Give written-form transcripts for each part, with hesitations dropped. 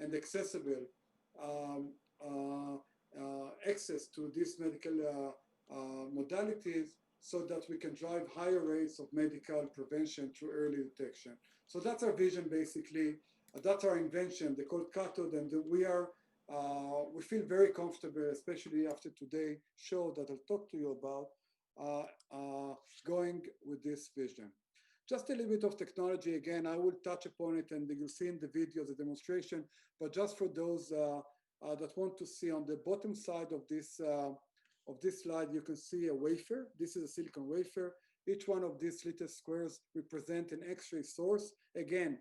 and accessible access to these medical modalities so that we can drive higher rates of medical prevention through early detection. So that's our vision, basically. That's our invention, the cold cathode, and we feel very comfortable, especially after today's show that I'll talk to you about, going with this vision. Just a little bit of technology. Again, I will touch upon it, and you'll see in the video the demonstration. But just for those that want to see, on the bottom side of this slide, you can see a wafer. This is a silicon wafer. Each one of these little squares represent an X-ray source. Again,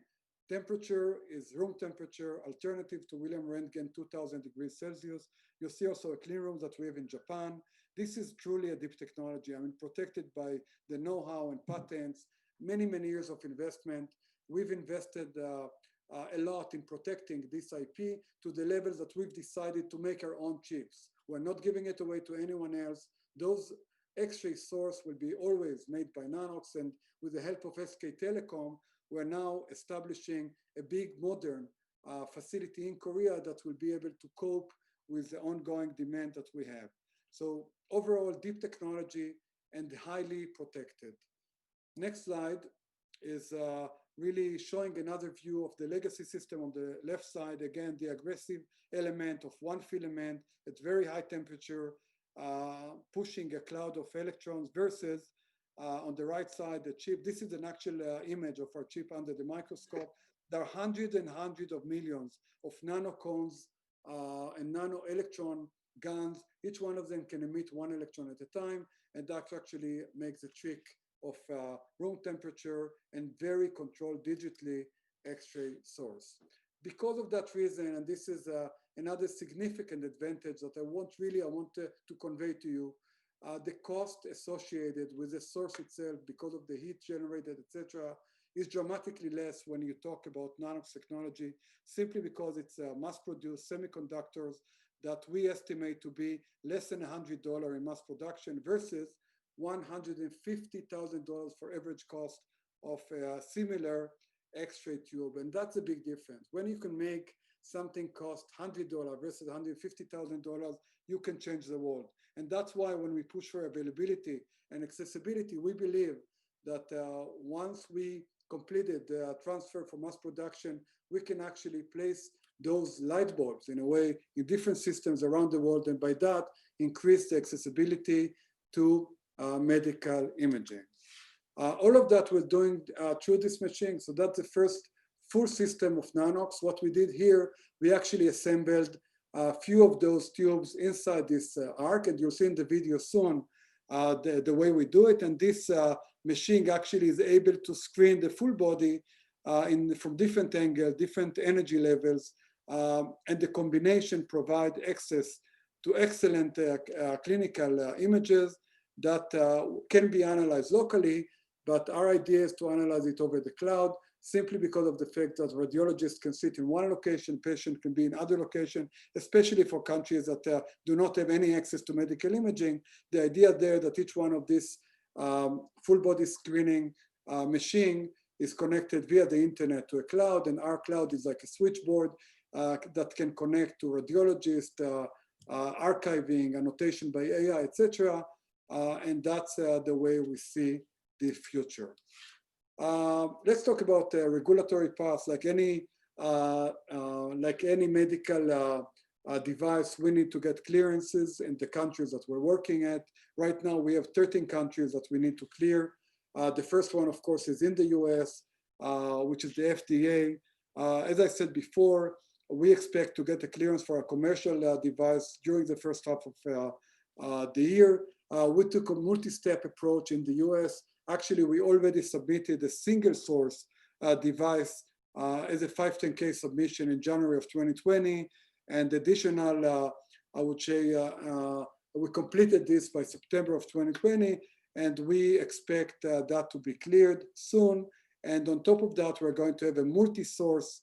temperature is room temperature, alternative to William Röntgen, 2000 degrees Celsius. You see also a clean room that we have in Japan. This is truly a deep technology. I mean, protected by the know-how and patents, many years of investment. We've invested a lot in protecting this IP to the levels that we've decided to make our own chips. We're not giving it away to anyone else. Those X-ray source will be always made by Nanox, and with the help of SK Telecom, we're now establishing a big modern facility in Korea that will be able to cope with the ongoing demand that we have. So overall, deep technology and highly protected. Next slide is really showing another view of the legacy system on the left side. Again, the aggressive element of one filament at very high temperature, pushing a cloud of electrons versus on the right side, the chip. This is an actual image of our chip under the microscope. There are hundreds and hundreds of millions of nanocones and nano electron guns. Each one of them can emit one electron at a time, and that actually makes the trick of room temperature and very controlled digitally X-ray source. Because of that reason, and this is another significant advantage that I want to convey to you, the cost associated with the source itself, because of the heat generated, etc., is dramatically less when you talk about Nanox technology, simply because it's mass-produced semiconductors that we estimate to be less than $100 in mass production versus $150,000 for average cost of a similar X-ray tube. And that's a big difference. When you can make something cost $100 versus $150,000, you can change the world. And that's why when we push for availability and accessibility, we believe that once we completed the transfer for mass production, we can actually place those light bulbs in a way in different systems around the world, and by that increase the accessibility to medical imaging. All of that we're doing through this machine. So that's the first full system of Nanox. What we did here, we actually assembled a few of those tubes inside this arc, and you'll see in the video soon the way we do it. And this machine actually is able to screen the full body from different angles, different energy levels, and the combination provide access to excellent clinical images that can be analyzed locally, but our idea is to analyze it over the cloud, simply because of the fact that radiologists can sit in one location, patient can be in other location, especially for countries that do not have any access to medical imaging. The idea there that each one of these full body screening machine is connected via the internet to a cloud, and our cloud is like a switchboard that can connect to radiologists, archiving, annotation by AI, etc. And that's the way we see the future. Let's talk about regulatory paths. Like any medical device, we need to get clearances in the countries that we're working at. Right now, we have 13 countries that we need to clear. The first one, of course, is in the US, which is the FDA. As I said before, we expect to get a clearance for a commercial device during the first half of the year. We took a multi-step approach in the US. Actually, we already submitted a single source device as a 510K submission in January of 2020. And additional, I would say, we completed this by September of 2020, and we expect that to be cleared soon. And on top of that, we're going to have a multi-source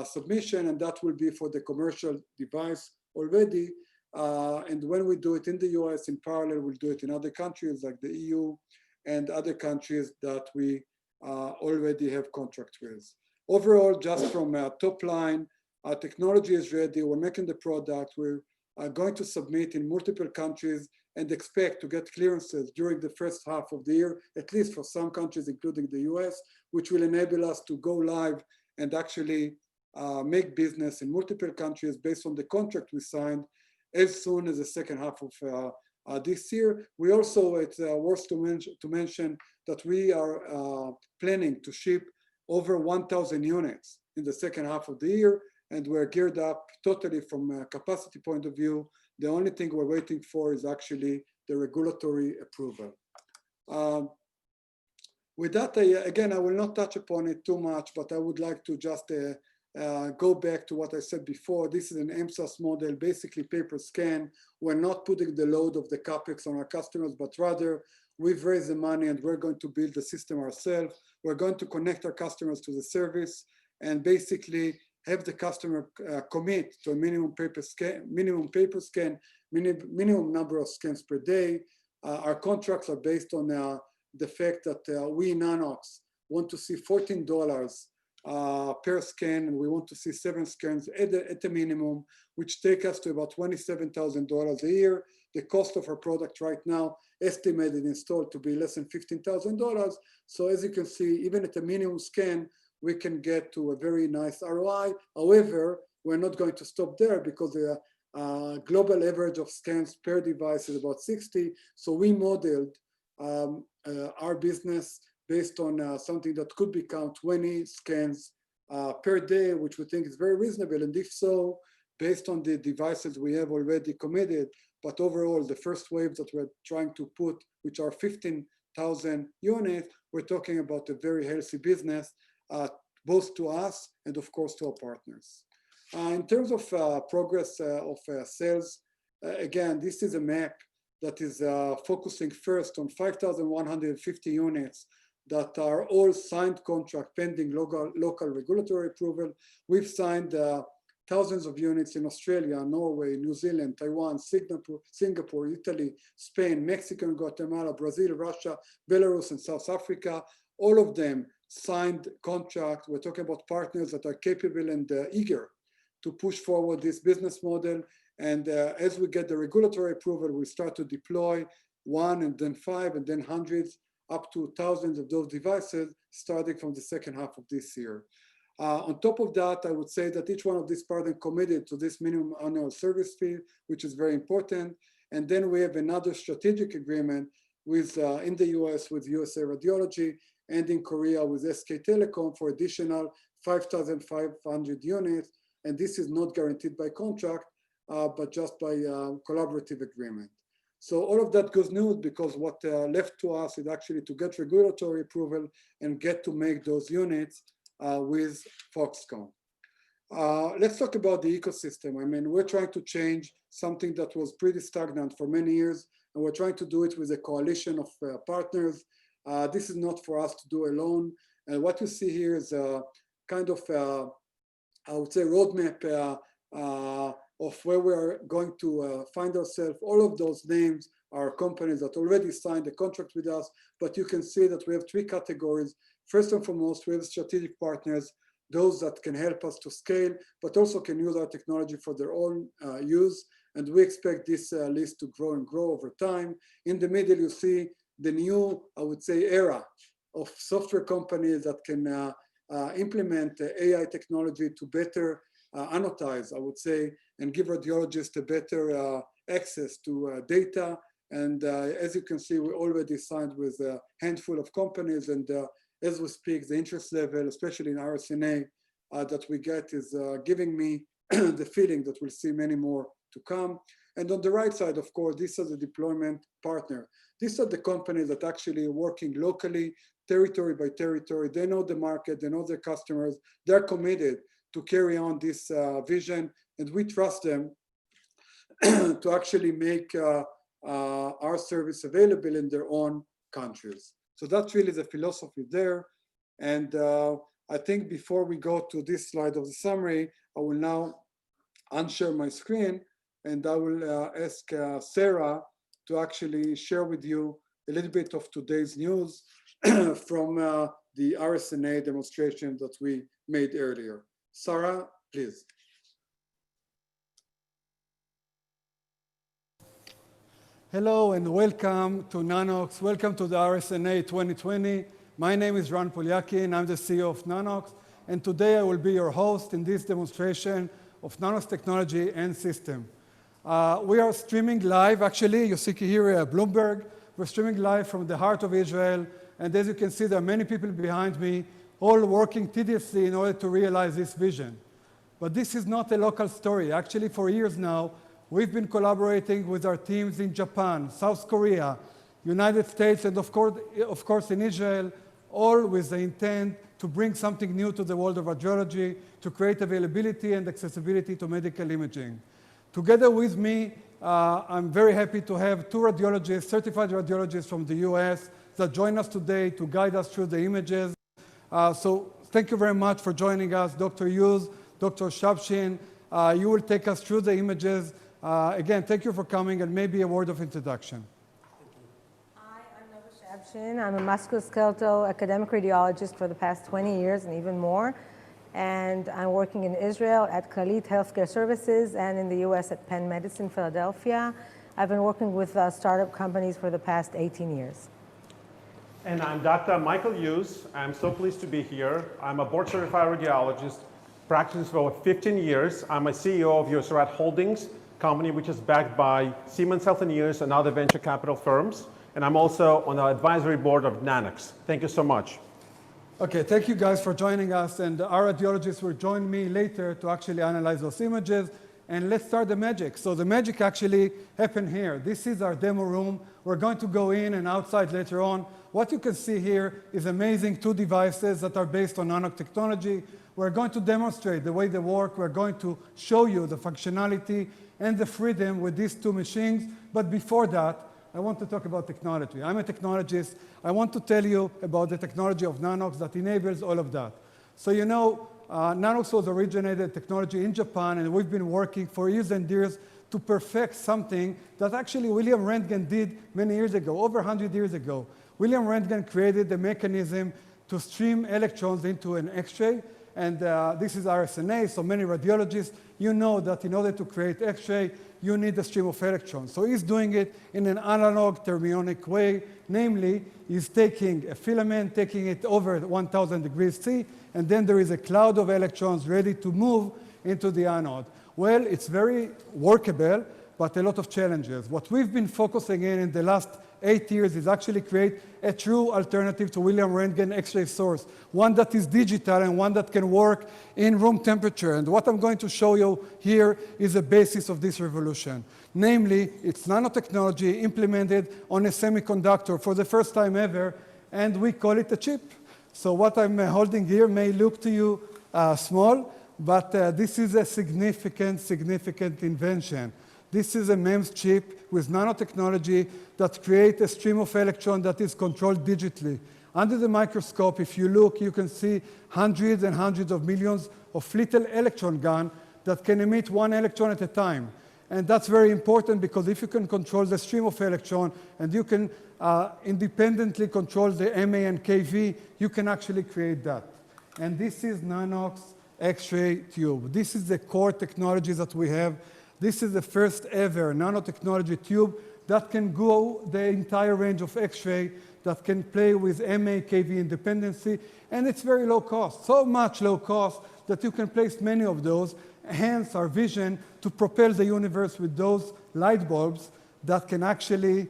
submission, and that will be for the commercial device already. And when we do it in the US, in parallel, we'll do it in other countries like the EU and other countries that we already have contract with. Overall, just from top line, Our technology is ready. We're making the product. We're going to submit in multiple countries and expect to get clearances during the first half of the year, at least for some countries, including the US, which will enable us to go live and actually make business in multiple countries based on the contract we signed as soon as the second half of this year. We also, it's worth to mention that we are planning to ship over 1,000 units in the second half of the year, and we're geared up totally from a capacity point of view. The only thing we're waiting for is actually the regulatory approval. With that, again, I will not touch upon it too much, but I would like to just go back to what I said before. This is an MSaaS model, basically pay per scan. We're not putting the load of the CapEx on our customers, but rather we've raised the money and we're going to build the system ourselves. We're going to connect our customers to the service and basically have the customer commit to a minimum pay per scan, minimum number of scans per day. Our contracts are based on the fact that we, Nanox, want to see $14 per scan, and we want to see 7 scans at a minimum, which take us to about $27,000 a year. The cost of our product right now, estimated installed to be less than $15,000. So as you can see, even at a minimum scan, we can get to a very nice ROI. However, we're not going to stop there because the global average of scans per device is about 60. So we modeled our business based on something that could become 20 scans per day, which we think is very reasonable. And if so, based on the devices we have already committed, but overall, the first wave that we're trying to put, which are 15,000 units, we're talking about a very healthy business, both to us and of course to our partners. In terms of progress of sales, again, this is a map that is focusing first on 5,150 units that are all signed contract pending local regulatory approval. We've signed thousands of units in Australia, Norway, New Zealand, Taiwan, Singapore, Italy, Spain, Mexico, Guatemala, Brazil, Russia, Belarus, and South Africa. All of them signed contract. We're talking about partners that are capable and eager to push forward this business model. And as we get the regulatory approval, we start to deploy 1 and then 5 and then hundreds up to thousands of those devices starting from the second half of this year. On top of that, I would say that each one of these partners committed to this minimum annual service fee, which is very important. And then we have another strategic agreement with in the US with USA Radiology and in Korea with SK Telecom for additional 5,500 units. And this is not guaranteed by contract, but just by collaborative agreement. So all of that good news, because what left to us is actually to get regulatory approval and get to make those units with Foxconn. Let's talk about the ecosystem. I mean, we're trying to change something that was pretty stagnant for many years, and we're trying to do it with a coalition of partners. This is not for us to do alone. And what you see here is a kind of, I would say, roadmap of where we are going to find ourselves. All of those names are companies that already signed a contract with us, but you can see that we have 3 categories. First and foremost, we have strategic partners, those that can help us to scale, but also can use our technology for their own use. And we expect this list to grow and grow over time. In the middle, you see the new, I would say, era of software companies that can implement AI technology to better annotize, I would say, and give radiologists a better access to data. And as you can see, we already signed with a handful of companies. And as we speak, the interest level, especially in RSNA, that we get is giving me the feeling that we'll see many more to come. And on the right side, of course, these are the deployment partner. These are the companies that actually are working locally, territory by territory. They know the market, they know their customers. They're committed to carry on this vision, and we trust them to actually make our service available in their own countries. So that's really the philosophy there. And I think before we go to this slide of the summary, I will now unshare my screen, and I will ask Sarah to actually share with you a little bit of today's news from the RSNA demonstration that we made earlier. Sarah, please. Hello and welcome to Nanox. Welcome to the RSNA 2020. My name is Ran Polyakin. I'm the CEO of Nanox. And today I will be your host in this demonstration of Nanox technology and system. We are streaming live, actually. You see here at Bloomberg. We're streaming live from the heart of Israel. And as you can see, there are many people behind me, all working tediously in order to realize this vision. But this is not a local story. Actually, for years now, we've been collaborating with our teams in Japan, South Korea, United States, and of course in Israel, all with the intent to bring something new to the world of radiology, to create availability and accessibility to medical imaging. Together with me, I'm very happy to have two radiologists, certified radiologists from the US that join us today to guide us through the images. So thank you very much for joining us, Dr. Hughes, Dr. Shabshin. You will take us through the images. Again, thank you for coming, and maybe a word of introduction. Hi, I'm Nova Shabshin. I'm a musculoskeletal academic radiologist for the past 20 years and even more. And I'm working in Israel at Clalit Healthcare Services and in the US at Penn Medicine, Philadelphia. I've been working with startup companies for the past 18 years. And I'm Dr. Michael Hughes. I'm so pleased to be here. I'm a board-certified radiologist, practicing for over 15 years. I'm a CEO of Yoserat Holdings, company which is backed by Siemens Healthineers and other venture capital firms. And I'm also on the advisory board of Nanox. Thank you so much. Okay, thank you guys for joining us. And our radiologists will join me later to actually analyze those images. And let's start the magic. So the magic actually happened here. This is our demo room. We're going to go in and outside later on. What you can see here is amazing two devices that are based on Nanox technology. We're going to demonstrate the way they work. We're going to show you the functionality and the freedom with these two machines. But before that, I want to talk about technology. I'm a technologist. I want to tell you about the technology of Nanox that enables all of that. So you know, Nanox was originated technology in Japan, and we've been working for years and years to perfect something that actually William Röntgen did many years ago, over 100 years ago. William Röntgen created the mechanism to stream electrons into an X-ray. And this is RSNA, so many radiologists, you know that in order to create X-ray, you need a stream of electrons. So he's doing it in an analog thermionic way. Namely, he's taking a filament, taking it over 1,000 degrees C, and then there is a cloud of electrons ready to move into the anode. Well, it's very workable, but a lot of challenges. What we've been focusing in the last 8 years is actually create a true alternative to William Röntgen X-ray source, one that is digital and one that can work in room temperature. And what I'm going to show you here is the basis of this revolution. Namely, it's nanotechnology implemented on a semiconductor for the first time ever, and we call it a chip. So what I'm holding here may look to you small, but this is a significant invention. This is a MEMS chip with nanotechnology that creates a stream of electrons that is controlled digitally. Under the microscope, if you look, you can see hundreds and hundreds of millions of little electron guns that can emit one electron at a time. And that's very important because if you can control the stream of electrons and you can independently control the MA and KV, you can actually create that. And this is Nanox X-ray tube. This is the core technology that we have. This is the first ever nanotechnology tube that can go the entire range of X-ray, that can play with MA, KV independency, and it's very low cost, so much low cost that you can place many of those, hence our vision to propel the universe with those light bulbs that can actually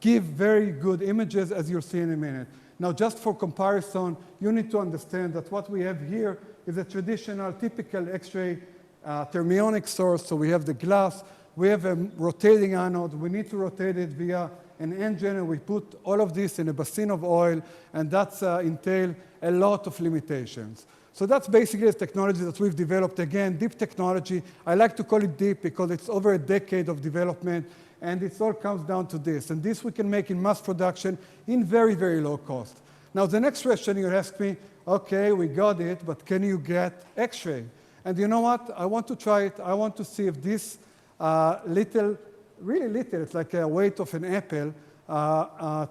give very good images, as you'll see in a minute. Now, just for comparison, you need to understand that what we have here is a traditional, typical X-ray thermionic source. So we have the glass, we have a rotating anode, we need to rotate it via an engine, and we put all of this in a basin of oil, and that's entail a lot of limitations. So that's basically the technology that we've developed. Again, deep technology. I like to call it deep because it's over a decade of development, and it all comes down to this. And this we can make in mass production in very, very low cost. Now, the next question you ask me, okay, we got it, but can you get X-ray? And you know what? I want to try it. I want to see if this little, really little, it's like a weight of an apple,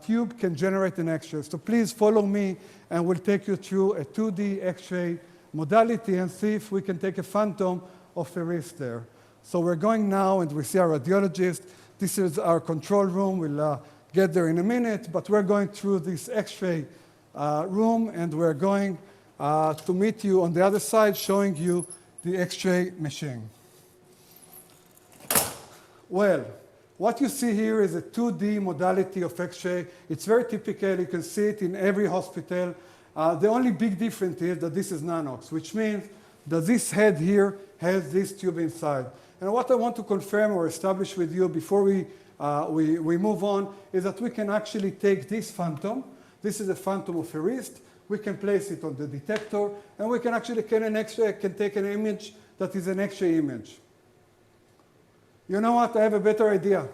tube can generate an X-ray. So please follow me, and we'll take you through a 2D X-ray modality and see if we can take a phantom of a wrist there. So we're going now, and we see our radiologist. This is our control room. We'll get there in a minute, but we're going through this X-ray room, and we're going to meet you on the other side, showing you the X-ray machine. Well, what you see here is a 2D modality of X-ray. It's very typical. You can see it in every hospital. The only big difference is that this is Nanox, which means that this head here has this tube inside. And what I want to confirm or establish with you before we move on is that we can actually take this phantom. This is a phantom of a wrist. We can place it on the detector, and we can actually take an image that is an X-ray image. You know what? I have a better idea.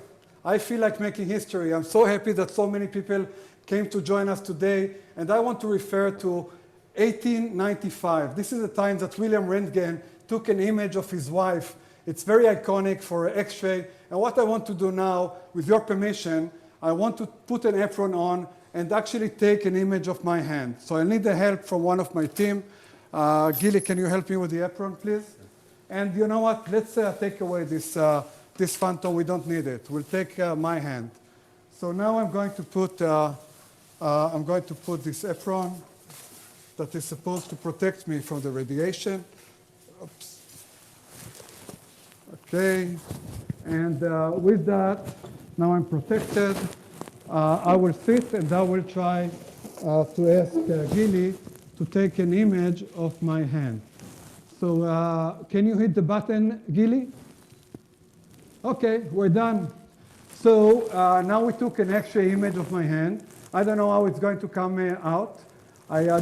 I feel like making history. I'm so happy that so many people came to join us today, and I want to refer to 1895. This is the time that William Röntgen took an image of his wife. It's very iconic for X-ray. And what I want to do now, with your permission, I want to put an apron on and actually take an image of my hand. So I need the help from one of my team. Gili, can you help me with the apron, please? And you know what? Let's take away this phantom. We don't need it. We'll take my hand. So now I'm going to put this apron that is supposed to protect me from the radiation. Oops. Okay, and with that, now I'm protected. I will sit and I will try to ask Gili to take an image of my hand. So can you hit the button, Gili? Okay, we're done. So now we took an X-ray image of my hand. I don't know how it's going to come out.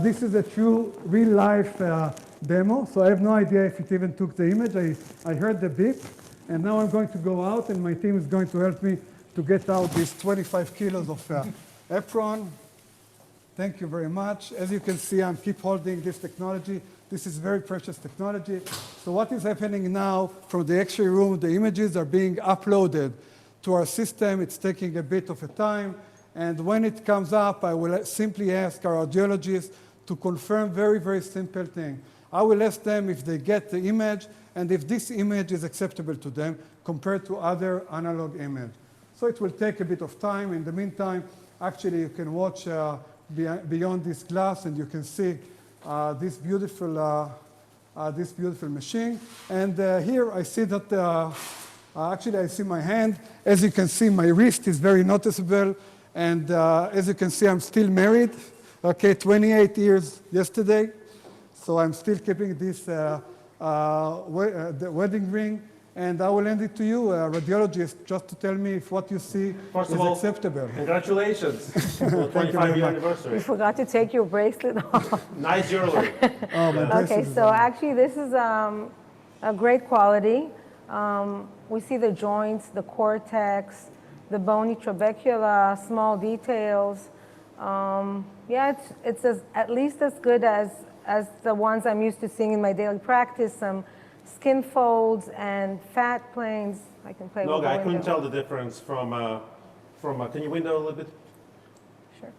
This is a true real-life demo, so I have no idea if it even took the image. I heard the beep, and now I'm going to go out, and my team is going to help me to get out these 25 kilos of apron. Thank you very much. As you can see, I keep holding this technology. This is very precious technology. So what is happening now from the X-ray room, the images are being uploaded to our system. It's taking a bit of a time. And when it comes up, I will simply ask our audiologists to confirm very, very simple thing. I will ask them if they get the image and if this image is acceptable to them compared to other analog image. So it will take a bit of time. In the meantime, actually, you can watch beyond this glass, and you can see this beautiful machine. And here I see that, actually, I see my hand. As you can see, my wrist is very noticeable. And as you can see, I'm still married. Okay, 28 years yesterday. So I'm still keeping this the wedding ring. And I will hand it to you, radiologist, just to tell me if what you see is acceptable. Congratulations on the 25-year anniversary. You forgot to take your bracelet off. Nice jewelry. Okay, so actually this is a great quality. We see the joints, the cortex, the bony trabecula, small details. Yeah, it's at least as good as the ones I'm used to seeing in my daily practice. Some skin folds and fat planes. I can play with the window. I couldn't tell the difference from can you window a little bit? Sure.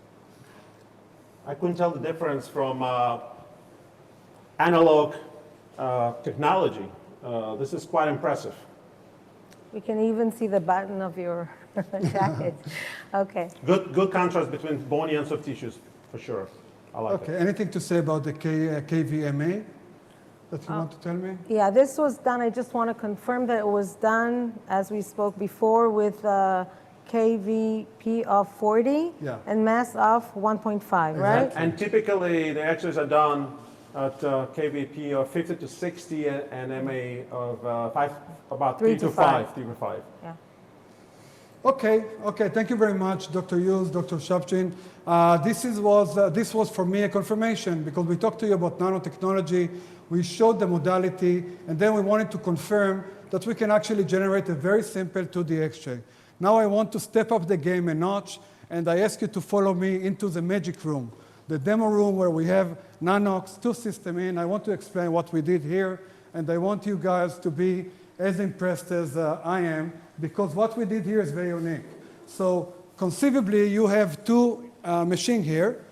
I couldn't tell the difference from analog technology. This is quite impressive. We can even see the button of your jacket. Okay. Good contrast between bony and soft tissues, for sure. I like it. Okay, anything to say about the KVMA that you want to tell me? Yeah, this was done. I just want to confirm that it was done, as we spoke before, with KVP of 40 and mass of 1.5, right? And typically, the X-rays are done at KVP of 50 to 60 and MA of about 3 to 5. Yeah. Okay, thank you very much, Dr. Hughes, Dr. Shapchin. This was for me a confirmation because we talked to you about nanotechnology, we showed the modality, and then we wanted to confirm that we can actually generate a very simple 2D X-ray. Now I want to step up the game a notch, and I ask you to follow me into the magic room, the demo room where we have Nanox 2 system in. I want to explain what we did here, and I want you guys to be as impressed as I am, because what we did here is very unique. So conceivably, you have two machines here.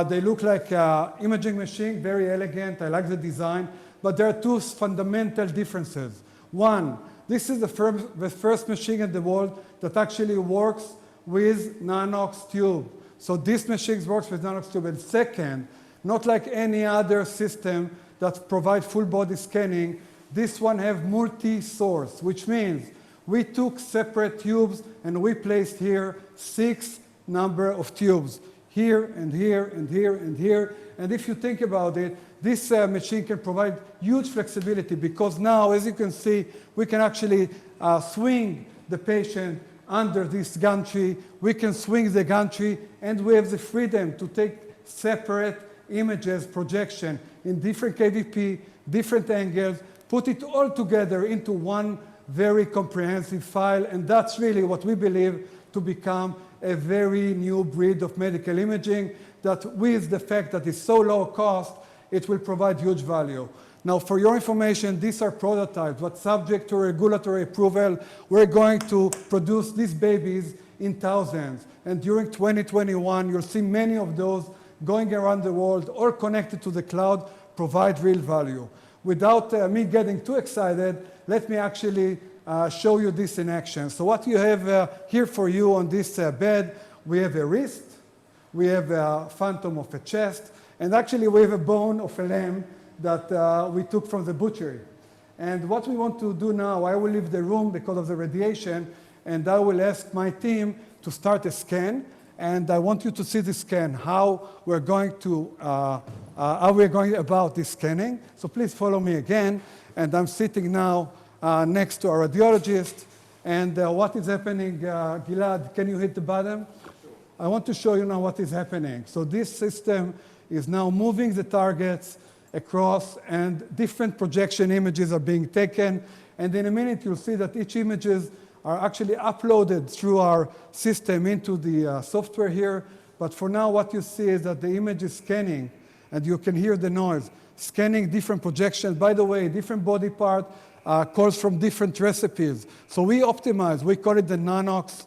They look like imaging machine, very elegant. I like the design. But there are two fundamental differences. One, This is the first machine in the world that actually works with Nanox tube. So this machine works with Nanox tube. And second, not like any other system that provides full body scanning, this one have multi-source, which means we took separate tubes and we placed here 6 number of tubes, here and here and here and here. And if you think about it, this machine can provide huge flexibility because now, as you can see, we can actually swing the patient under this gantry. We can swing the gantry, and we have the freedom to take separate images, projection in different KVP, different angles, put it all together into one very comprehensive file. And that's really what we believe to become a very new breed of medical imaging that, with the fact that it's so low cost, it will provide huge value. Now, for your information, these are prototypes, but subject to regulatory approval, we're going to produce these babies in thousands. And during 2021, you'll see many of those going around the world, all connected to the cloud, provide real value. Without me getting too excited, let me actually show you this in action. So what you have here for you on this bed, we have a wrist, we have a phantom of a chest, and actually we have a bone of a lamb that we took from the butchery. And what we want to do now, I will leave the room because of the radiation, and I will ask my team to start a scan. And I want you to see the scan, how we're going about this scanning. So please follow me again. And I'm sitting now next to our radiologist. And what is happening, Gilad, can you hit the button? I want to show you now what is happening. So this system is now moving the targets across, and different projection images are being taken. And in a minute, you'll see that each images are actually uploaded through our system into the software here. But for now, what you see is that the image is scanning, and you can hear the noise, scanning different projections. By the way, different body part calls from different recipes. So we optimize, we call it the Nanox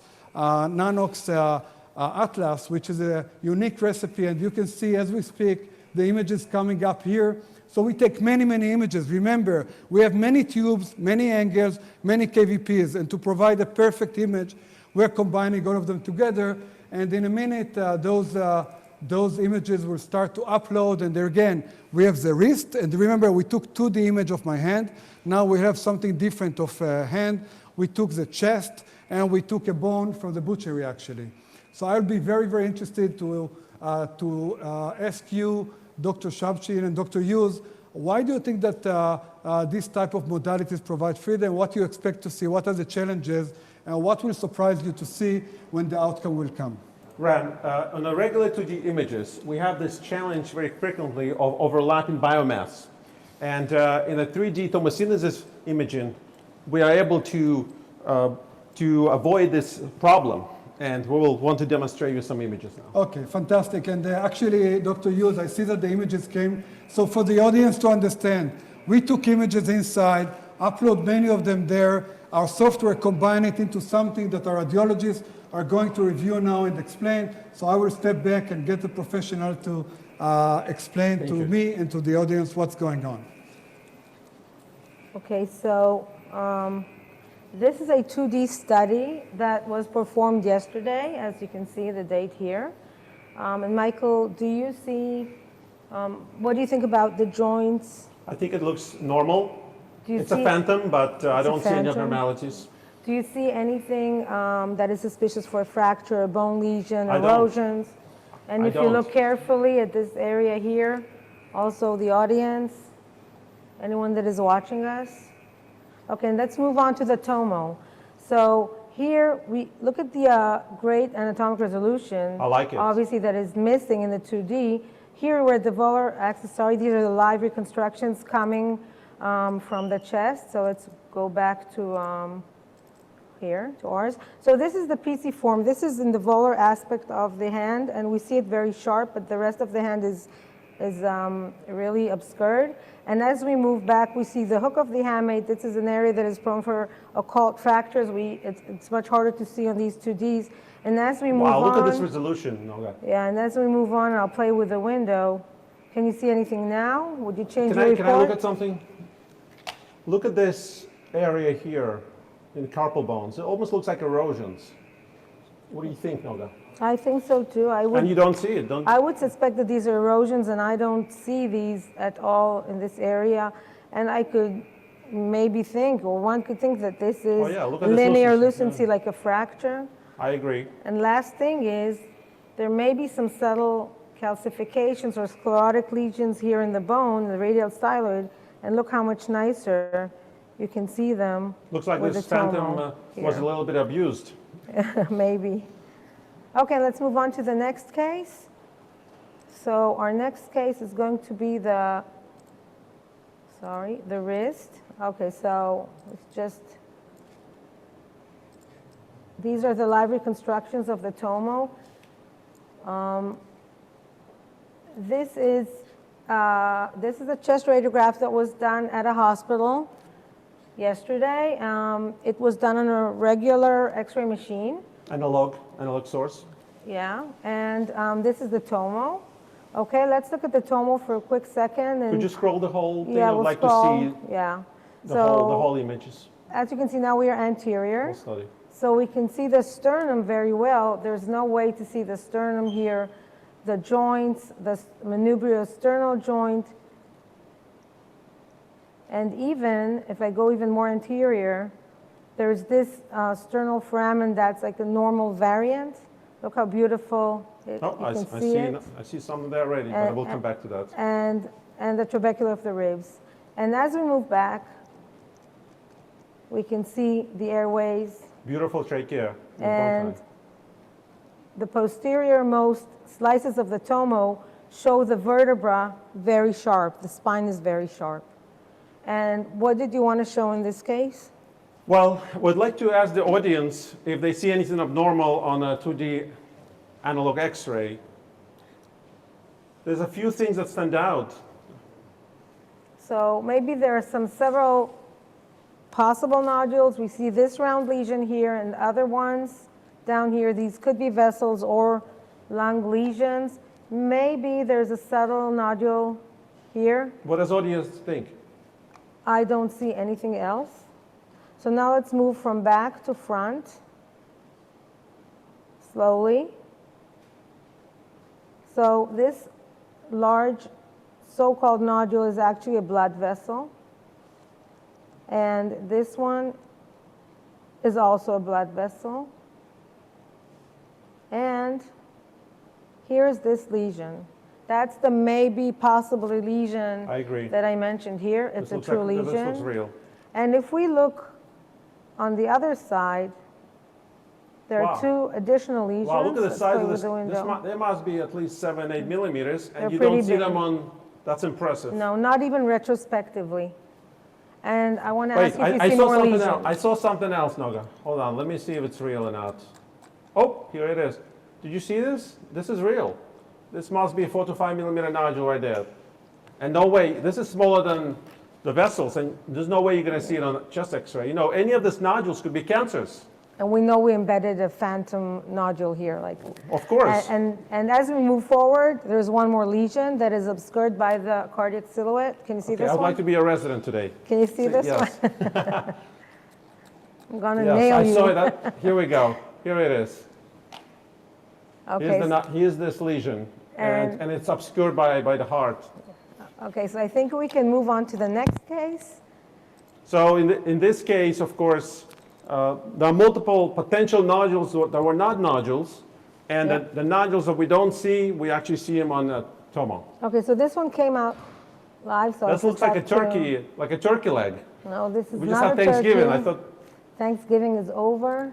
Atlas, which is a unique recipe. And you can see as we speak, the images coming up here. So we take many, many images. Remember, we have many tubes, many angles, many KVPs. And to provide a perfect image, we're combining all of them together. And in a minute, those images will start to upload. And there again, we have the wrist. And remember, we took 2D image of my hand. Now we have something different of hand. We took the chest, and we took a bone from the butchery, actually. So I'll be very, very interested to ask you, Dr. Shabshin and Dr. Hughes, why do you think that this type of modalities provide freedom? What do you expect to see? What are the challenges? And what will surprise you to see when the outcome will come? Ran, on the regular 2D images, we have this challenge very frequently of overlapping biomass. And in the 3D tomosynthesis imaging, we are able to avoid this problem. And we will want to demonstrate you some images now. Okay, fantastic. And actually, Dr. Hughes, I see that the images came. So for the audience to understand, we took images inside, upload many of them there. Our software combine it into something that our radiologists are going to review now and explain. So I will step back and get the professional to explain to me and to the audience what's going on. Okay, so this is a 2D study that was performed yesterday, as you can see the date here. And Michael, do you see, what do you think about the joints? I think it looks normal. It's a phantom, but I don't see any abnormalities. Do you see anything that is suspicious for a fracture, a bone lesion, erosions? And if you look carefully at this area here, also the audience, anyone that is watching us? Okay, and let's move on to the tomo. So here we look at the great anatomic resolution. I like it. Obviously that is missing in the 2D. Here where the volar axis, these are the live reconstructions coming from the chest. So let's go back to here, to ours. So this is the PC form. This is in the volar aspect of the hand, and we see it very sharp, but the rest of the hand is really obscured. And as we move back, we see the hook of the hamate. This is an area that is prone for occult fractures. It's much harder to see on these 2Ds. And as we move on... Wow, look at this resolution. Okay. Yeah, and as we move on, I'll play with the window. Can you see anything now? Would you change your report? Can I look at something? Look at this area here in the carpal bones. It almost looks like erosions. What do you think, Noga? I think so too. And you don't see it, don't you? I would suspect that these are erosions, and I don't see these at all in this area. And I could maybe think, or one could think that this is linear lucency, like a fracture. I agree. And last thing is, there may be some subtle calcifications or sclerotic lesions here in the bone, the radial styloid, and look how much nicer you can see them. Looks like with this the tomo phantom was a little bit abused. Maybe. Okay, let's move on to the next case. So our next case is going to be the wrist. Okay, so it's just, these are the live reconstructions of the tomo. This is a chest radiograph that was done at a hospital yesterday. It was done on a regular X-ray machine. Analog source. Yeah, and this is the tomo. Okay, let's look at the tomo for a quick second. And could you scroll the whole thing? yeah, I'd we'll like scroll, to see yeah. the whole images. As you can see now, we are anterior. We'll study. So we can see the sternum very well. There's no way to see the sternum here. The joints, the manubriosternal joint, and even if I go even more anterior, there's this sternal foramen that's like a normal variant. Look how beautiful you can see it. I see something there already, but we'll come back to that. And the trabecula of the ribs. And as we move back, we can see the airways. Beautiful trachea. And the posterior most slices of the tomo show the vertebra very sharp. The spine is very sharp. And what did you want to show in this case? Well, I would like to ask the audience if they see anything abnormal on a 2D analog X-ray. There's a few things that stand out. So maybe there are several possible nodules. We see this round lesion here and other ones down here. These could be vessels or lung lesions. Maybe there's a subtle nodule here. What does audience think? I don't see anything else. So now let's move from back to front, slowly. So this large so-called nodule is actually a blood vessel. And this one is also a blood vessel. And here's this lesion. That's the maybe possibly lesion I agree. that I mentioned here. It's a true lesion. This looks real. And if we look on the other side, there are two additional lesions. Wow, look at the size of this. The They must be at least 7, 8 millimeters, and They're you don't pretty see big. them on, that's impressive. No, not even retrospectively. And I want to ask Wait, you if you see more lesions. I saw something else, Noga. Hold on, let me see if it's real or not. Oh, here it is. Did you see this? This is real. This must be a 4 to 5 millimeter nodule right there. And no way, this is smaller than the vessels, and there's no way you're going to see it on a chest X-ray. You know, any of these nodules could be cancers. And we know we embedded a phantom nodule here. Of course. And as we move forward, there's one more lesion that is obscured by the cardiac silhouette. Can you see this I'd one? like to be a resident today. Can you see this yes. one? I'm going to Yes, nail I you. saw that. Here we go. Here it is. Okay. Here's this lesion, and it's obscured by the heart. Okay, so I think we can move on to the next case. So in this case, of course, there are multiple potential nodules that were not nodules, and the nodules that we don't see, we actually see them on the tomo. Okay, so this one came out live. So This looks like a turkey leg. No, this is We just not had a Thanksgiving. turkey. I thought. Thanksgiving is over.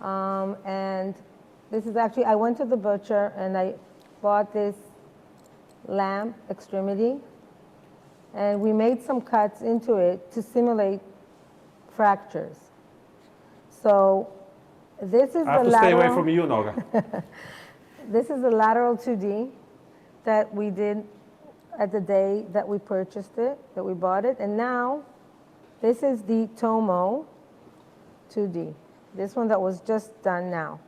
And this is actually, I went to the butcher and I bought this lamb extremity. And we made some cuts into it to simulate fractures. So this is I have the to stay lateral. away from you, Noga. This is the lateral 2D that we did at the day that we purchased it, that we bought it. And now this is the Tomo 2D, this one that was just done now.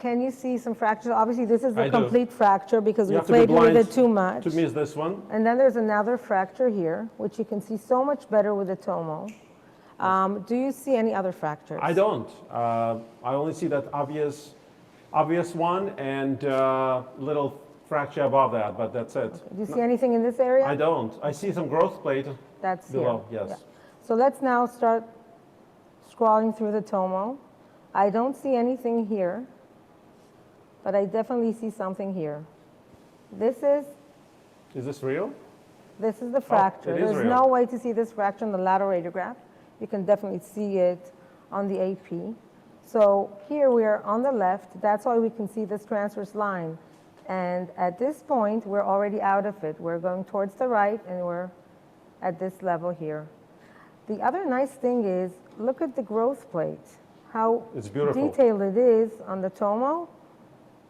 can you see some fractures? Obviously, this is I a do. complete fracture because You we have to be played with blind it too much. to miss this one. And then there's another fracture here, which you can see so much better with the Tomo. Do you see any other fractures? I don't. I only see that obvious one and little fracture above that, but that's it. Do you see anything in this area? I don't. I see some growth plate That's below, here. yes. Yeah. So let's now start scrolling through the Tomo. I don't see anything here, but I definitely see something here. This is this real? This is the fracture. it is There's real. no way to see this fracture on the lateral radiograph. You can definitely see it on the AP. So here we are on the left. That's why we can see this transverse line. And at this point, we're already out of it. We're going towards the right, and we're at this level here. The other nice thing is, look at the growth plate, how It's beautiful. detailed it is on the Tomo.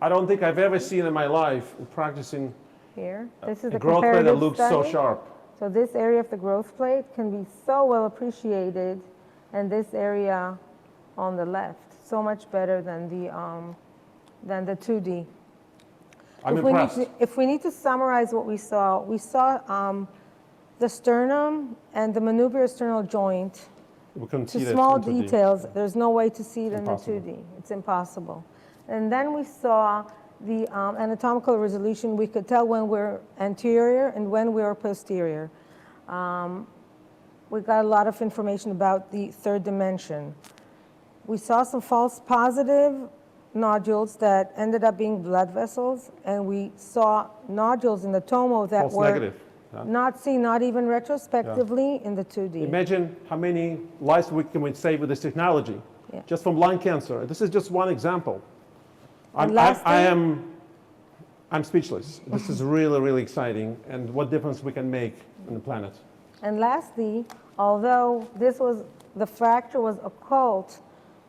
I don't think I've ever seen in my life practicing Here, this is a the growth plate comparative that looks study. so sharp. So this area of the growth plate can be so well appreciated, and this area on the left, so much better than the 2D. I'm impressed. If we need to summarize what we saw the sternum and the manubriosternal joint We couldn't to see that small in 2D. details. There's no way to see it Impossible. in the 2D. It's impossible. And then we saw the anatomical resolution. We could tell when we're anterior and when we're posterior. We got a lot of information about the third dimension. We saw some false positive nodules that ended up being blood vessels, and we saw nodules in the Tomo that False were negative. Yeah. not seen, not even retrospectively in the 2D. Imagine how many lives we can save with this technology, Yeah. just from lung cancer. This is just one example. And lastly- I'm speechless. This is really, really exciting, and what difference we can make on the planet. And lastly, although the fracture was occult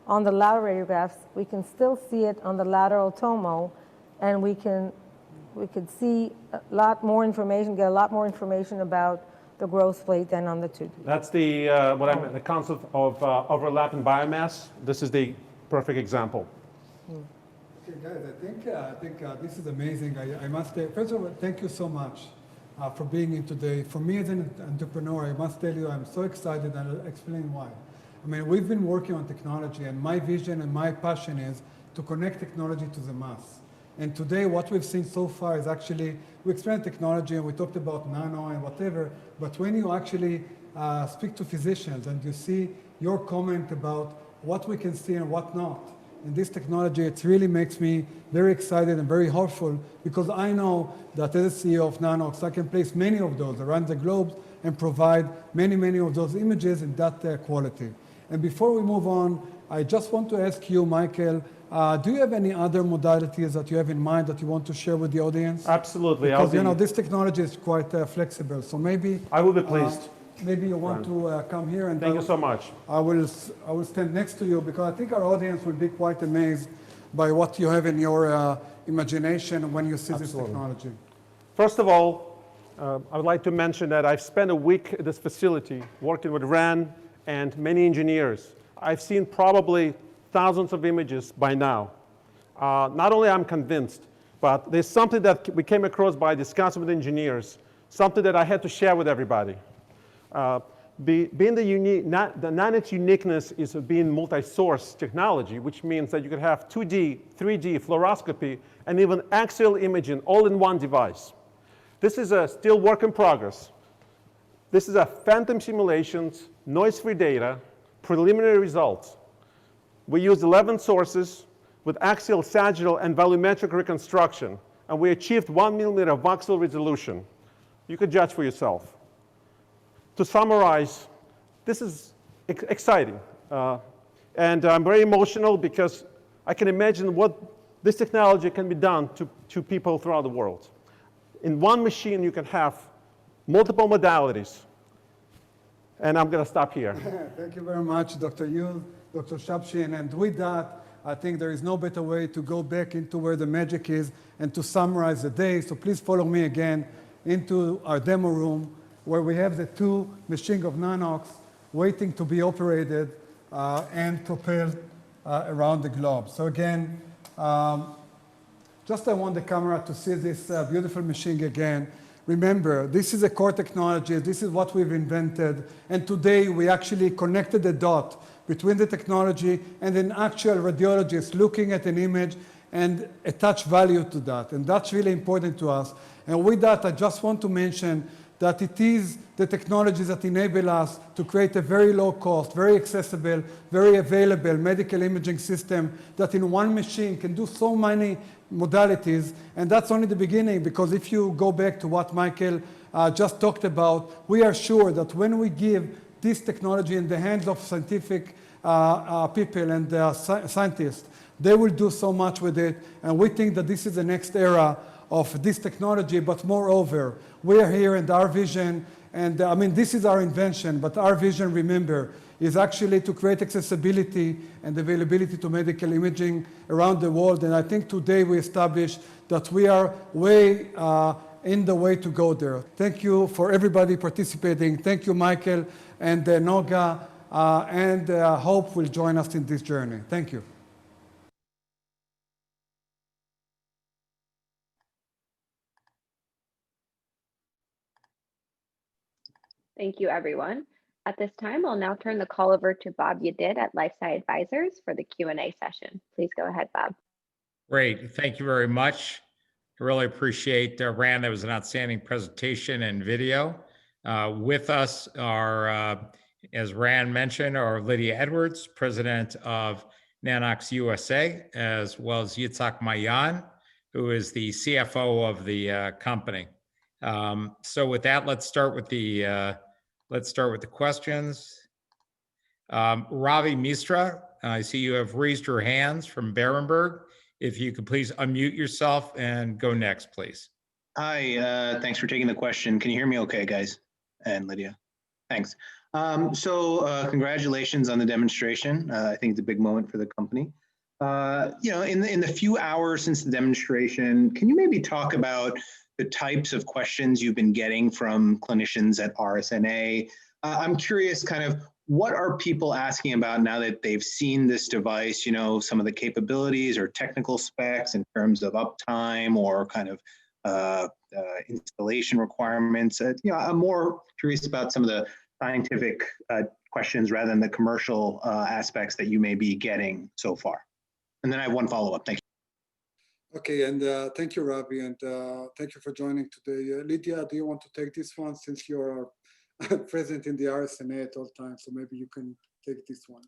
on the lateral radiographs, we can still see it on the lateral Tomo, and we could see a lot more information, get a lot more information about the growth plate than on the 2D. That's the concept of overlapping biomass. This is the perfect example. Okay, guys, I think this is amazing. I must say, first of all, thank you so much for being here today. For me as an entrepreneur, I must tell you, I'm so excited, and I'll explain why. I mean, we've been working on technology, and my vision and my passion is to connect technology to the mass. And today, what we've seen so far is actually, we explained technology and we talked about nano and whatever, but when you actually speak to physicians and you see your comment about what we can see and what not, in this technology, it really makes me very excited and very hopeful, because I know that as a CEO of Nanox, I can place many of those around the globe and provide many, many of those images in that quality. And before we move on, I just want to ask you, Michael, do you have any other modalities that you have in mind that you want to share with the audience? Absolutely. Because this technology is quite flexible, so maybe I will be pleased. Maybe you want to come here, and Thank you so much. I will stand next to you, because I think our audience will be quite amazed by what you have in your imagination when you see this technology. First of all, I would like to mention that I've spent a week at this facility working with Ran and many engineers. I've seen probably thousands of images by now. Not only I'm convinced, but there's something that we came across by discussing with engineers, something that I had to share with everybody. The Nanox uniqueness is being multi-source technology, which means that you can have 2D, 3D, fluoroscopy, and even axial imaging all in one device. This is a still work in progress. This is a phantom simulations, noise-free data, preliminary results. We used 11 sources with axial, sagittal, and volumetric reconstruction, and we achieved 1 millimeter voxel resolution. You could judge for yourself. To summarize, this is exciting. And I'm very emotional because I can imagine what this technology can be done to people throughout the world. In one machine, you can have multiple modalities. And I'm going to stop here. Thank you very much, Dr. Yu, Dr. Shabshin. And with that, I think there is no better way to go back into where the magic is and to summarize the day. So please follow me again into our demo room, where we have the two machines of Nanox waiting to be operated and propelled around the globe. So again, Just I want the camera to see this beautiful machine again. Remember, this is a core technology. This is what we've invented. And today we actually connected the dot between the technology and an actual radiologist looking at an image and attach value to that. And that's really important to us. And with that, I just want to mention that it is the technologies that enable us to create a very low cost, very accessible, very available medical imaging system that in one machine can do so many modalities. And that's only the beginning, because if you go back to what Michael just talked about, we are sure that when we give this technology in the hands of scientific people and scientists, they will do so much with it. And we think that this is the next era of this technology. But moreover, we are here, and our vision, and I mean, this is our invention, but our vision, remember, is actually to create accessibility and availability to medical imaging around the world. And I think today we established that we are way in the way to go there. Thank you for everybody participating. Thank you, Michael and Noga, and hope will join us in this journey. Thank you. Thank you, everyone. At this time, I'll now turn the call over to Bob Yedid at LifeSci Advisors for the Q&A session. Please go ahead, Bob. Great. Thank you very much. I really appreciate Rand. That was an outstanding presentation and video. With us are, as Rand mentioned, are Lydia Edwards, President of Nanox USA, as well as Yitzhak Mayan, who is the CFO of the company. So with that, let's start with the questions. Ravi Misra, I see you have raised your hands from Berenberg. If you could please unmute yourself and go next, please. Hi, thanks for taking the question. Can you hear me okay, guys? And Lydia, thanks. So congratulations on the demonstration. I think it's a big moment for the company. You know, in the few hours since the demonstration, can you maybe talk about the types of questions you've been getting from clinicians at RSNA? I'm curious, kind of, what are people asking about now that they've seen this device, you know, some of the capabilities or technical specs in terms of uptime or kind of installation requirements? You know, I'm more curious about some of the scientific questions rather than the commercial aspects that you may be getting so far. And then I have one follow-up. Thank you. Okay, and thank you, Ravi, and thank you for joining today. Lydia, do you want to take this one, since you're present in the RSNA at all times? So maybe you can take this one.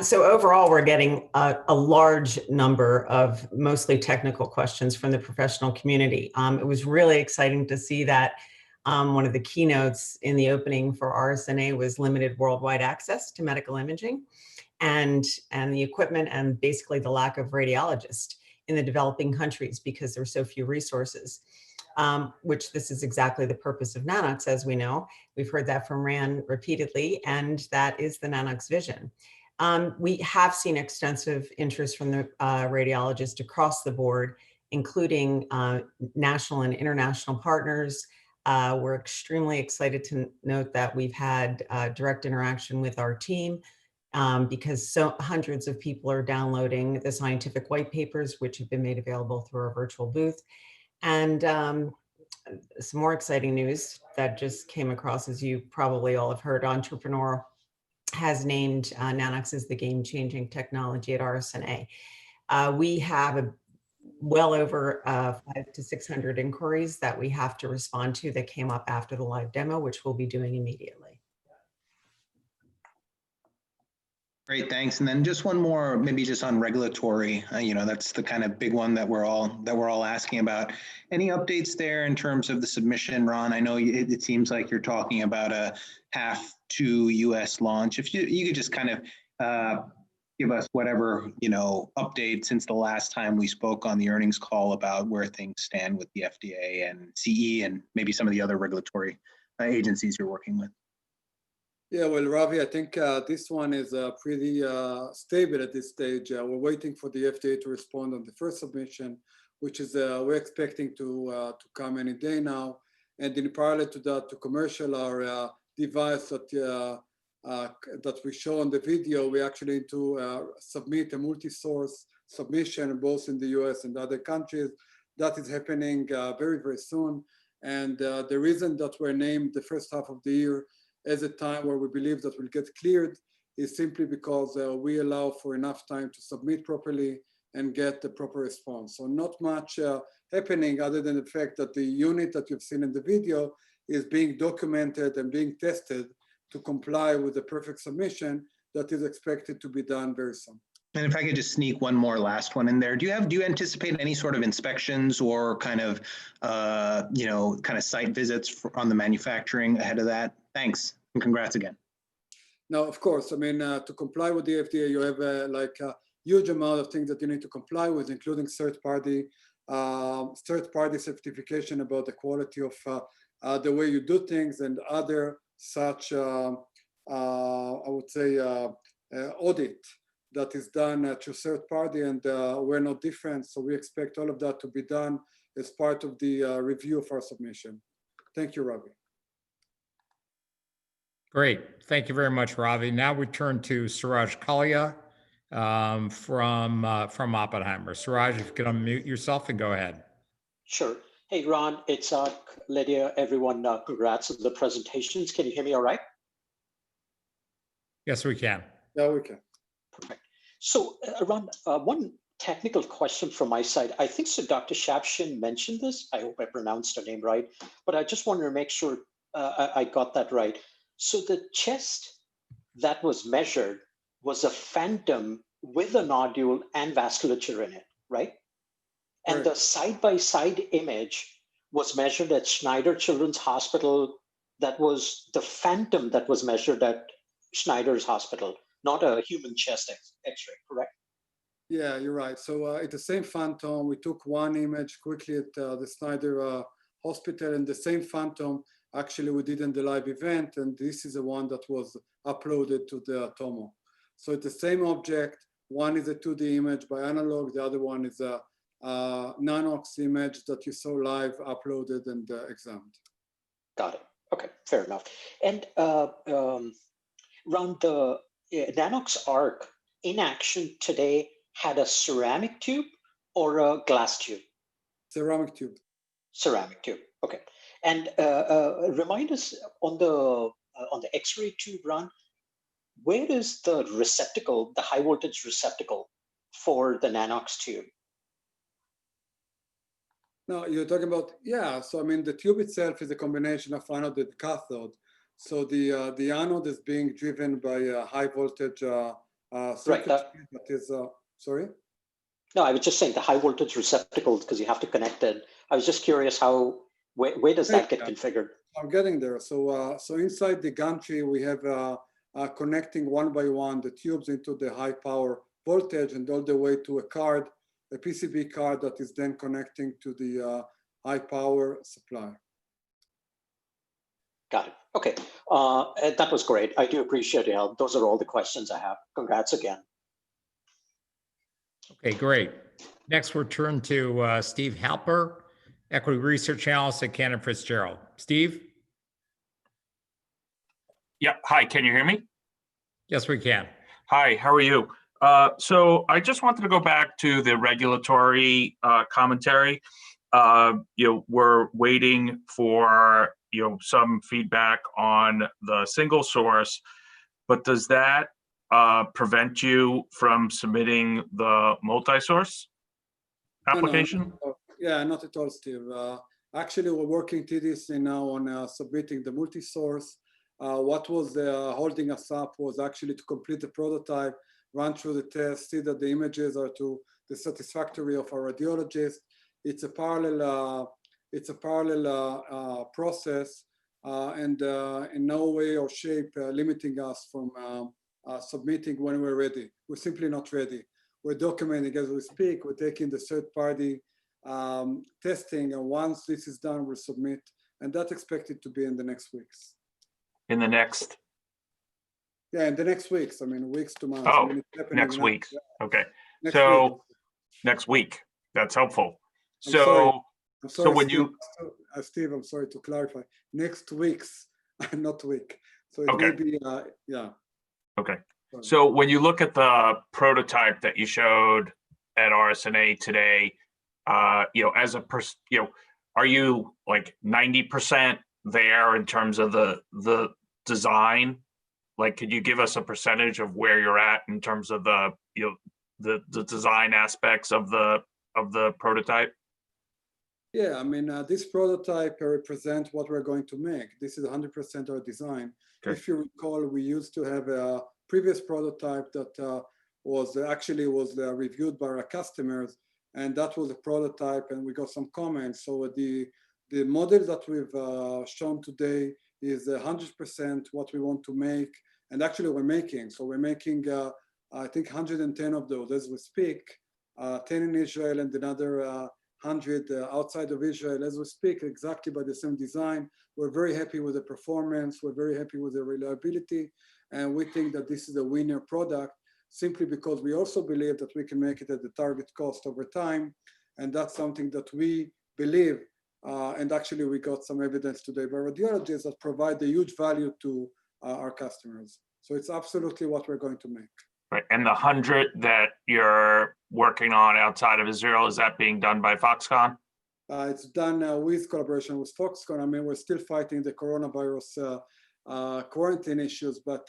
So overall, we're getting a large number of mostly technical questions from the professional community. It was really exciting to see that one of the keynotes in the opening for RSNA was limited worldwide access to medical imaging, and the equipment, and basically the lack of radiologists in the developing countries because there are so few resources, which this is exactly the purpose of Nanox, as we know. We've heard that from Rand repeatedly, and that is the Nanox vision. We have seen extensive interest from the radiologists across the board, including national and international partners. We're extremely excited to note that we've had direct interaction with our team, because hundreds of people are downloading the scientific white papers, which have been made available through our virtual booth. And some more exciting news that just came across, as you probably all have heard, Entrepreneur has named Nanox as the game-changing technology at RSNA. We have well over 500 to 600 inquiries that we have to respond to that came up after the live demo, which we'll be doing immediately. Great, thanks. And then just one more, maybe just on regulatory. You know, that's the kind of big one that we're all asking about. Any updates there in terms of the submission, Ron? I know it seems like you're talking about a half to US launch. If you could just kind of give us whatever, you know, update since the last time we spoke on the earnings call about where things stand with the FDA and CE and maybe some of the other regulatory agencies you're working with. Yeah, well, Ravi, I think this one is pretty stable at this stage. We're waiting for the FDA to respond on the first submission, which is we're expecting to come any day now. And in parallel to that, to commercial our device that we show on the video, we actually need to submit a multi-source submission, both in the US and other countries. That is happening very, very soon. And the reason that we're named the first half of the year as a time where we believe that we'll get cleared is simply because we allow for enough time to submit properly and get the proper response. So not much happening other than the fact that the unit that you've seen in the video is being documented and being tested to comply with the perfect submission that is expected to be done very soon. And if I could just sneak one more last one in there, do you anticipate any sort of inspections or kind of site visits on the manufacturing ahead of that? Thanks and congrats again. Now, of course, I mean, to comply with the FDA, you have a huge amount of things that you need to comply with, including third-party certification about the quality of the way you do things and other such, I would say, audit that is done through third party, and we're no different. So we expect all of that to be done as part of the review of our submission. Thank you, Ravi. Great. Thank you very much, Ravi. Now we turn to Suraj Kalia from Oppenheimer. Suraj, if you could unmute yourself and go ahead. Sure. Hey, Ron, it's Lydia, everyone. Congrats on the presentations. Can you hear me all right? Yes, we can. Yeah, we can. Perfect. So, Ron, one technical question from my side. I think so Dr. Shabshin mentioned this. I hope I pronounced her name right, but I just wanted to make sure I got that right. So the chest that was measured was a phantom with a nodule and vasculature in it, right? And the side-by-side image was measured at Schneider Children's Hospital. That was the phantom that was measured at Schneider's Hospital, not a human chest X-ray, correct? Yeah, you're right. So it's the same phantom. We took one image quickly at the Schneider Hospital, and the same phantom actually we did in the live event, and this is the one that was uploaded to the Tomo. So it's the same object. One is a 2D image by analog. The other one is a Nanox image that you saw live, uploaded, and examined. Got it. Okay, fair enough. And Ron, the Nanox Arc in action today had a ceramic tube or a glass tube? Ceramic tube. Ceramic tube. Okay. And remind us on the X-ray tube, Ron, where is the receptacle, the high voltage receptacle for the Nanox tube? No, you're talking about, yeah. So I mean, the tube itself is a combination of anode and cathode. So the anode is being driven by a high voltage circuit that is, sorry? No, I was just saying the high voltage receptacle because you have to connect it. I was just curious where does that get configured? I'm getting there. So inside the gantry, we have connecting one by one the tubes into the high power voltage and all the way to a card, a PCB card that is then connecting to the high power supply. Got it. Okay. That was great. I do appreciate your help. Those are all the questions I have. Congrats again. Okay, great. Next, we'll turn to Steve Halper, Equity Research Analyst at Cantor Fitzgerald. Steve? Yeah. Hi, can you hear me? Yes, we can. Hi, how are you? So I just wanted to go back to the regulatory commentary. We're waiting for some feedback on the single source, but does that prevent you from submitting the multi-source application? No. Yeah, not at all, Steve. Actually, we're working tediously now on submitting the multi-source. What was holding us up was actually to complete the prototype, run through the test, see that the images are to the satisfactory of our radiologist. It's a parallel process, and in no way or shape limiting us from submitting when we're ready. We're simply not ready. We're documenting as we speak. We're taking the third-party testing, and once this is done, we'll submit, and that's expected to be in the next weeks. In the next? Yeah, in the next weeks. I mean, weeks to months. Oh, I mean, next week. Yeah. Okay. Next week. That's helpful. I'm sorry, when Steve, Steve, I'm sorry to clarify. Next weeks, not week. So it may be, yeah. Okay. Sorry. So when you look at the prototype that you showed at RSNA today, as a are you like 90% there in terms of the design? Like, could you give us a percentage of where you're at in terms of the design aspects of the prototype? Yeah, I mean, this prototype represents what we're going to make. This is 100% our design. Okay. If you recall, we used to have a previous prototype that was reviewed by our customers, and that was a prototype, and we got some comments. So the model that we've shown today is 100% what we want to make, and actually we're making. So we're making, I think, 110 of those as we speak, 10 in Israel and another 100 outside of Israel as we speak, exactly by the same design. We're very happy with the performance. We're very happy with the reliability. And we think that this is a winner product simply because we also believe that we can make it at the target cost over time. And that's something that we believe. And actually, we got some evidence today by radiologists that provide a huge value to our customers. So it's absolutely what we're going to make. Right. And the 100 that you're working on outside of Israel, is that being done by Foxconn? It's done with collaboration with Foxconn. I mean, we're still fighting the coronavirus quarantine issues, but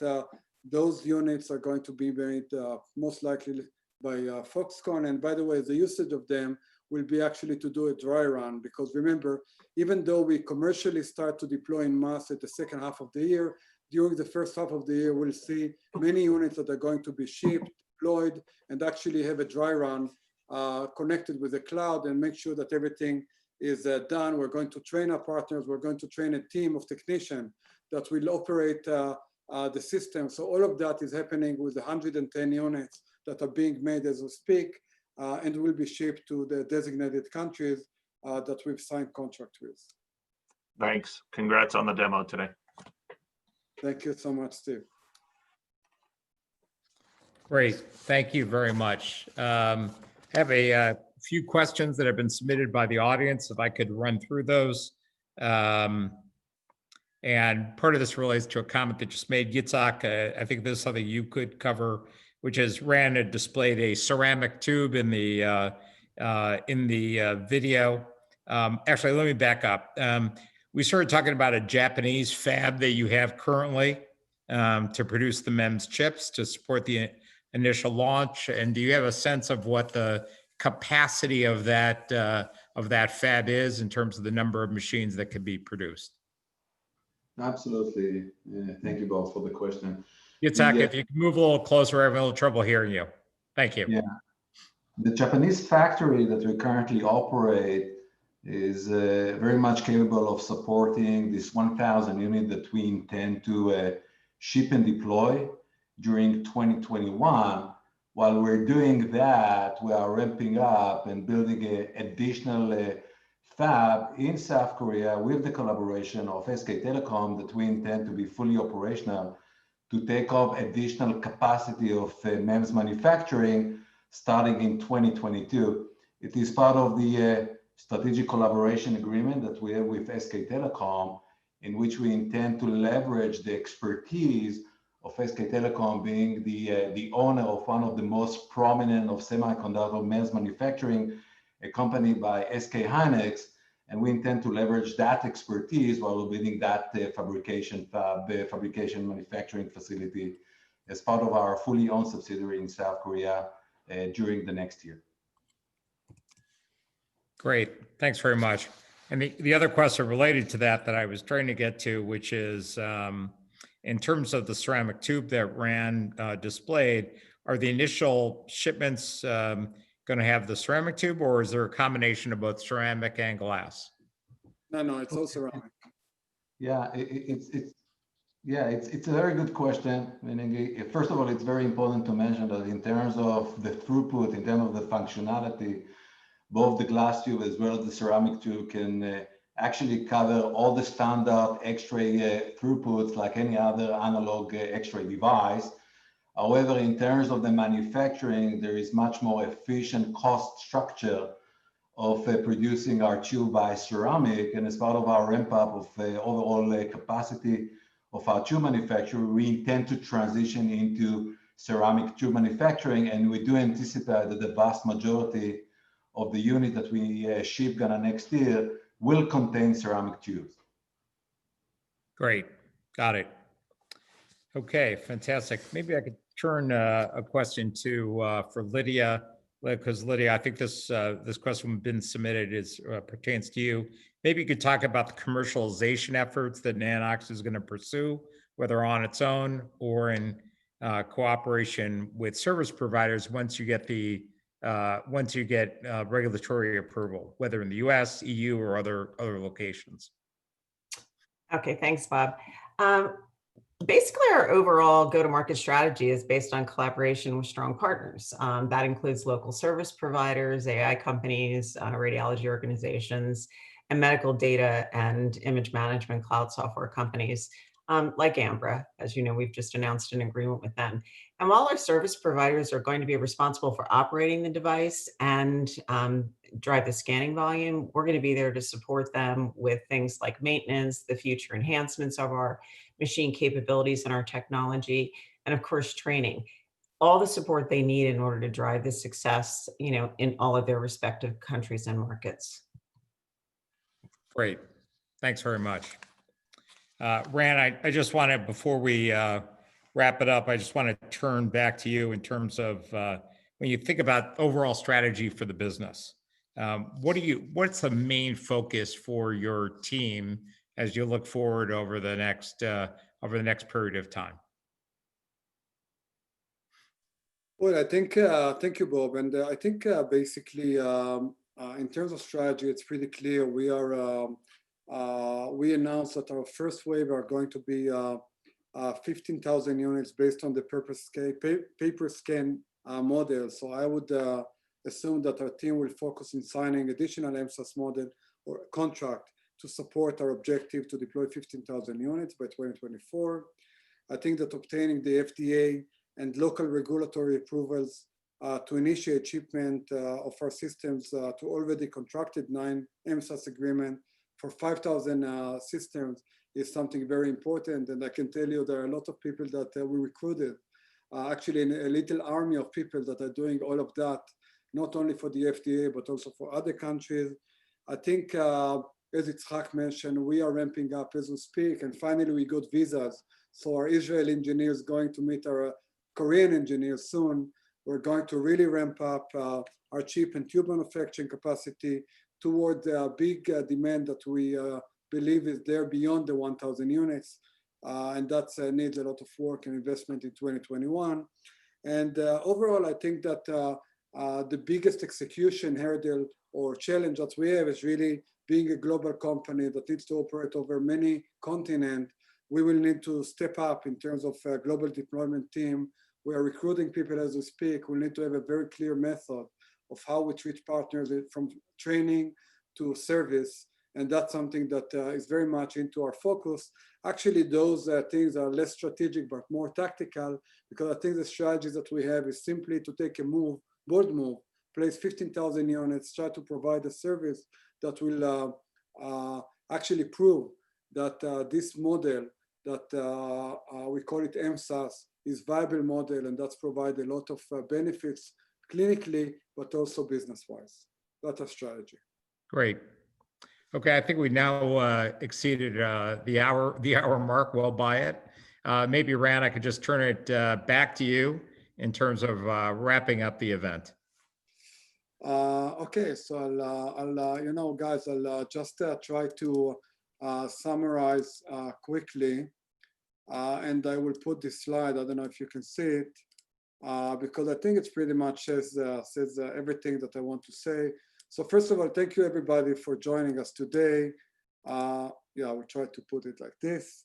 those units are going to be made most likely by Foxconn. And by the way, the usage of them will be actually to do a dry run, because remember, even though we commercially start to deploy in mass at the second half of the year, during the first half of the year, we'll see many units that are going to be shipped, deployed, and actually have a dry run connected with the cloud and make sure that everything is done. We're going to train our partners. We're going to train a team of technicians that will operate the system. So all of that is happening with 110 units that are being made as we speak, and will be shipped to the designated countries that we've signed contract with. Thanks. Congrats on the demo today. Thank you so much, Steve. Great. Thank you very much. I have a few questions that have been submitted by the audience, if I could run through those. And part of this relates to a comment that just made. Yitzhak, I think this is something you could cover, which is Ran had displayed a ceramic tube in the video. Actually, let me back up. We started talking about a Japanese fab that you have currently to produce the MEMS chips to support the initial launch. And do you have a sense of what the capacity of that fab is in terms of the number of machines that could be produced? Absolutely. Thank you both for the question. Yitzhak, if you can move a little closer, we're having a little trouble hearing you. Thank you. Yeah. The Japanese factory that we currently operate is very much capable of supporting this 1,000 unit that we intend to ship and deploy during 2021. While we're doing that, we are ramping up and building an additional fab in South Korea with the collaboration of SK Telecom that we intend to be fully operational to take off additional capacity of MEMS manufacturing starting in 2022. It is part of the strategic collaboration agreement that we have with SK Telecom, in which we intend to leverage the expertise of SK Telecom being the owner of one of the most prominent of semiconductor MEMS manufacturing, accompanied by SK Hynix, and we intend to leverage that expertise while we're building that fabrication manufacturing facility as part of our fully owned subsidiary in South Korea during the next year. Great, thanks very much. And the other question related to that I was trying to get to, which is in terms of the ceramic tube that Ran displayed, are the initial shipments going to have the ceramic tube, or is there a combination of both ceramic and glass? No, it's all ceramic. Yeah, it's a very good question. Meaning, first of all, it's very important to mention that in terms of the throughput, in terms of the functionality, both the glass tube as well as the ceramic tube can actually cover all the standard X-ray throughputs like any other analog X-ray device. However, in terms of the manufacturing, there is much more efficient cost structure of producing our tube by ceramic. And as part of our ramp up of overall capacity of our tube manufacturer, we intend to transition into ceramic tube manufacturing, and we do anticipate that the vast majority of the unit that we ship next year will contain ceramic tubes. Great, got it. Okay, fantastic. Maybe I could turn a question to for Lydia, because Lydia, I think this this question has been submitted is pertains to you. Maybe you could talk about the commercialization efforts that Nanox is going to pursue, whether on its own or in cooperation with service providers once you get the regulatory approval, whether in the U.S., EU, or other locations. Okay, thanks, Bob. Basically, our overall go-to-market strategy is based on collaboration with strong partners. That includes local service providers, AI companies, radiology organizations, and medical data and image management cloud software companies like Ambra. As you know, we've just announced an agreement with them. And while our service providers are going to be responsible for operating the device and drive the scanning volume, we're going to be there to support them with things like maintenance, the future enhancements of our machine capabilities and our technology, and of course, training. All the support they need in order to drive the success, in all of their respective countries and markets. Great, thanks very much. Ran, I just want to, before we wrap it up, I just want to turn back to you in terms of when you think about overall strategy for the business. What's the main focus for your team as you look forward over the next period of time? Well, I think thank you, Bob, and I think basically in terms of strategy, it's pretty clear. We announced that our first wave are going to be 15,000 units based on the paper scan model. So I would assume that our team will focus on signing additional MSaaS model or contract to support our objective to deploy 15,000 units by 2024. I think that obtaining the FDA and local regulatory approvals to initiate shipment of our systems to already contracted 9 MSaaS agreement for 5,000 systems is something very important. And I can tell you there are a lot of people that we recruited, actually in a little army of people that are doing all of that, not only for the FDA, but also for other countries. I think, as Itzhak mentioned, we are ramping up as we speak, and finally we got visas. So our Israeli engineers going to meet our Korean engineers soon. We're going to really ramp up our chip and tube manufacturing capacity toward the big demand that we believe is there beyond the 1,000 units. And that needs a lot of work and investment in 2021. And overall, I think that the biggest execution hurdle or challenge that we have is really being a global company that needs to operate over many continents. We will need to step up in terms of a global deployment team. We are recruiting people as we speak. We need to have a very clear method of how we treat partners from training to service. And that's something that is very much into our focus. Actually, those things are less strategic, but more tactical, because I think the strategy that we have is simply to take a bold move, place 15,000 units, try to provide a service that will actually prove that this model that we call it MSaaS is viable model, and that's provide a lot of benefits clinically, but also business-wise. That's our strategy. Great. Okay, I think we now exceeded the hour mark, well by it. Maybe Ran, I could just turn it back to you in terms of wrapping up the event. Okay, so I'll guys, I'll just try to summarize quickly, and I will put this slide. I don't know if you can see it, because I think it's pretty much says everything that I want to say. So first of all, thank you everybody for joining us today. Yeah, we'll try to put it like this.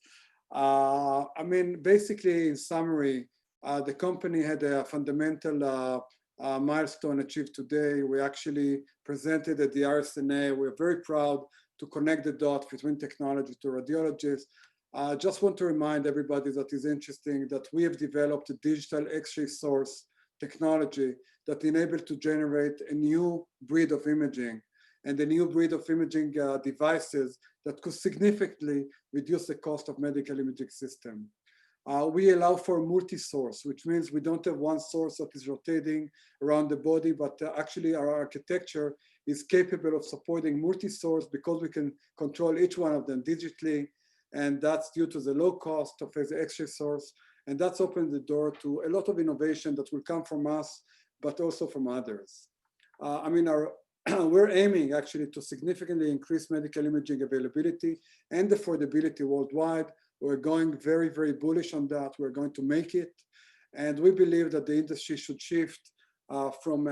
I mean, basically, in summary, the company had a fundamental milestone achieved today. We actually presented at the RSNA. We're very proud to connect the dots between technology to radiologists. I just want to remind everybody that is interesting that we have developed a digital X-ray source technology that enables to generate a new breed of imaging, and a new breed of imaging devices that could significantly reduce the cost of medical imaging system. We allow for multi-source, which means we don't have one source that is rotating around the body, but actually our architecture is capable of supporting multi-source because we can control each one of them digitally. And that's due to the low cost of the X-ray source. And that's opened the door to a lot of innovation that will come from us, but also from others. I mean, we're aiming actually to significantly increase medical imaging availability and affordability worldwide. We're going very, very bullish on that. We're going to make it. And we believe that the industry should shift from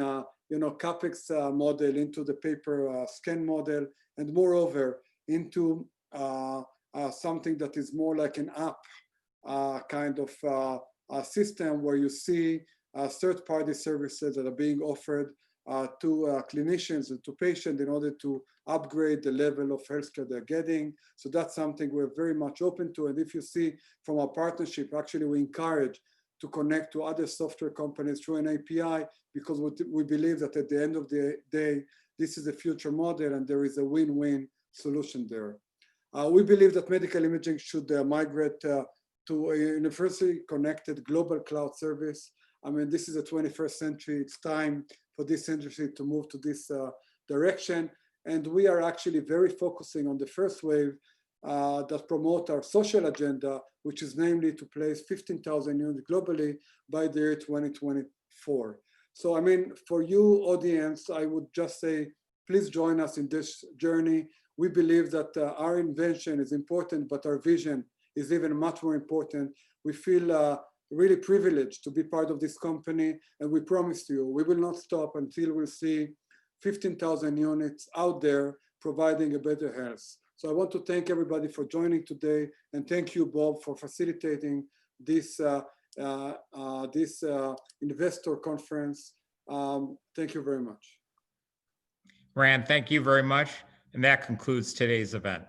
CapEx model into the paper scan model, and moreover, into something that is more like an app kind of system where you see third-party services that are being offered to clinicians and to patients in order to upgrade the level of healthcare they're getting. So that's something we're very much open to. And if you see from our partnership, actually we encourage to connect to other software companies through an API, because we believe that at the end of the day, this is a future model and there is a win-win solution there. We believe that medical imaging should migrate to a universally connected global cloud service. I mean, this is the 21st century. It's time for this industry to move to this direction. And we are actually very focusing on the first wave that promote our social agenda, which is namely to place 15,000 units globally by the year 2024. So, I mean, for you audience, I would just say, please join us in this journey. We believe that our invention is important, but our vision is even much more important. We feel really privileged to be part of this company, and we promise you, we will not stop until we see 15,000 units out there providing a better health. So I want to thank everybody for joining today, and thank you, Bob, for facilitating this investor conference. Thank you very much. Ran, thank you very much. And that concludes today's event.